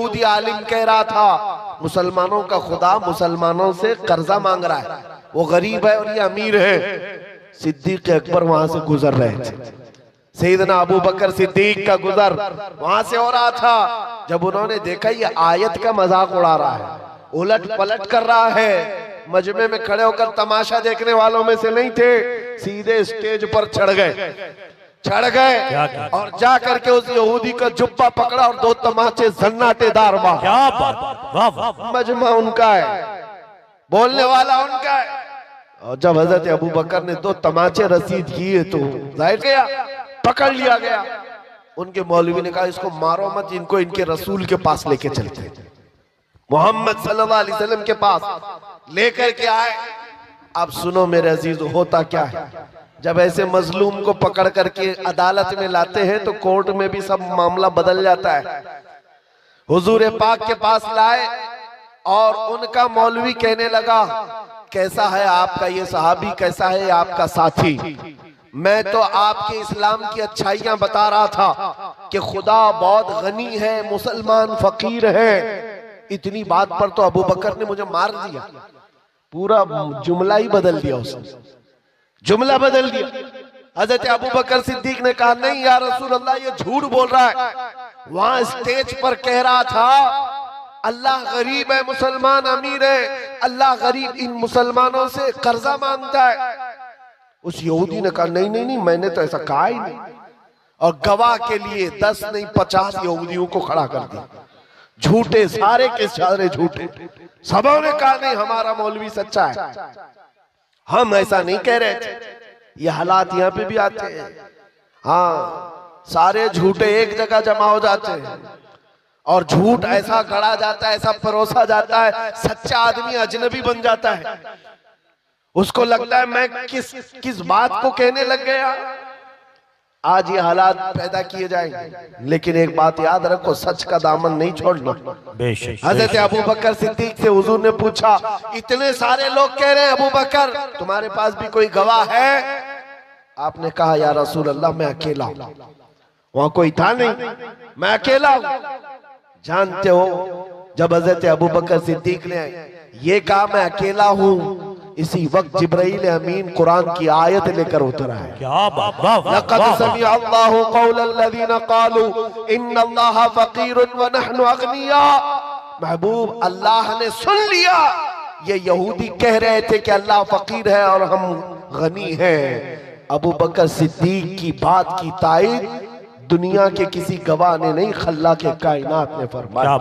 यहूदी आलिम कह रहा था मुसलमानों का खुदा मुसलमानों से कर्जा मांग रहा है, वो गरीब है और ये अमीर है। सिद्दीक अकबर वहां से गुजर रहे थे, सैयदना अबू बकर सिद्दीक का गुजर वहां से हो रहा था। जब उन्होंने देखा ये आयत का मजाक उड़ा रहा है, उलट पलट कर रहा है, मजमे में खड़े होकर तमाशा देखने वालों में से नहीं थे, सीधे स्टेज पर चढ़ गए और जा करके उस यहूदी का जुब्बा पकड़ा और दो तमाचे सन्नाटेदार मार। क्या बात, मजमा उनका है, बोलने वाला उनका है। और जब हजरत अबू बकर ने दो तमाचे रसीद किए तो जाहिर गया, पकड़ लिया गया। उनके मौलवी ने कहा इसको मारो मत, इनको इनके रसूल के पास लेके चलते, मोहम्मद सल्लल्लाहु अलैहि वसल्लम के पास लेकर के आए। अब सुनो मेरे अजीज, होता क्या है जब ऐसे मजलूम को पकड़ करके अदालत में लाते हैं तो कोर्ट में भी सब मामला बदल जाता है। हुजूर पाक के पास लाए और उनका मौलवी कहने लगा कैसा है आपका ये सहाबी, कैसा है आपका साथी। मैं तो आपके इस्लाम की अच्छाइयां बता रहा था कि खुदा बहुत गनी है, मुसलमान फकीर है। इतनी बात पर तो अबू बकर ने मुझे मार दिया, पूरा जुमला ही बदल दिया, उसने जुमला बदल दिया। हजरत अबू बकर सिद्दीक ने कहा नहीं या रसूल अल्लाह, ये झूठ बोल रहा है। वहां स्टेज पर कह रहा था अल्लाह गरीब है, मुसलमान अमीर है, अल्लाह गरीब इन मुसलमानों से कर्जा मांगता है। उस यहूदी ने कहा नहीं नहीं नहीं, मैंने तो ऐसा कहा ही नहीं। और गवाह के लिए 10 नहीं 50 यहूदियों को खड़ा कर दिया, झूठे, सारे के सारे झूठे। सबों ने कहा नहीं हमारा मौलवी सच्चा है, हम ऐसा नहीं कह रहे थे। ये हालात यहाँ पे भी आते हैं। हाँ, सारे झूठे एक जगह जमा हो जाते हैं और झूठ ऐसा गढ़ा जाता है, ऐसा परोसा जाता है, सच्चा आदमी अजनबी बन जाता है। उसको लगता है मैं किस बात को कहने लग गया। आज ये हालात पैदा किए जाएंगे, लेकिन एक बात याद रखो, सच का दामन नहीं छोड़ना। हजरत अबू बकर सिद्दीक से हुजूर ने पूछा इतने सारे लोग कह रहे हैं अबू बकर तुम्हारे पास भी कोई गवाह है? आपने कहा या रसूल अल्लाह मैं अकेला हूं, वहां कोई था नहीं, मैं अकेला हूं। जानते हो जब हजरत अबू बकर सिद्दीक ने ये कहा मैं अकेला हूं, इसी वक्त जिब्राइल अमीन कुरान की आयत लेकर उतरा है। क्या बात, लक़द समिअ अल्लाहु क़ौलल लज़ीना क़ालू इन्नल्लाहा फ़क़ीरुन व नहनु अग़निया। महबूब, अल्लाह ने सुन लिया, ये यहूदी कह रहे थे कि अल्लाह फकीर है और हम गनी हैं। अबू बकर सिद्दीक की बात की तायद दुनिया के किसी गवाह ने नहीं, खल्ला के कायनात ने फरमाया।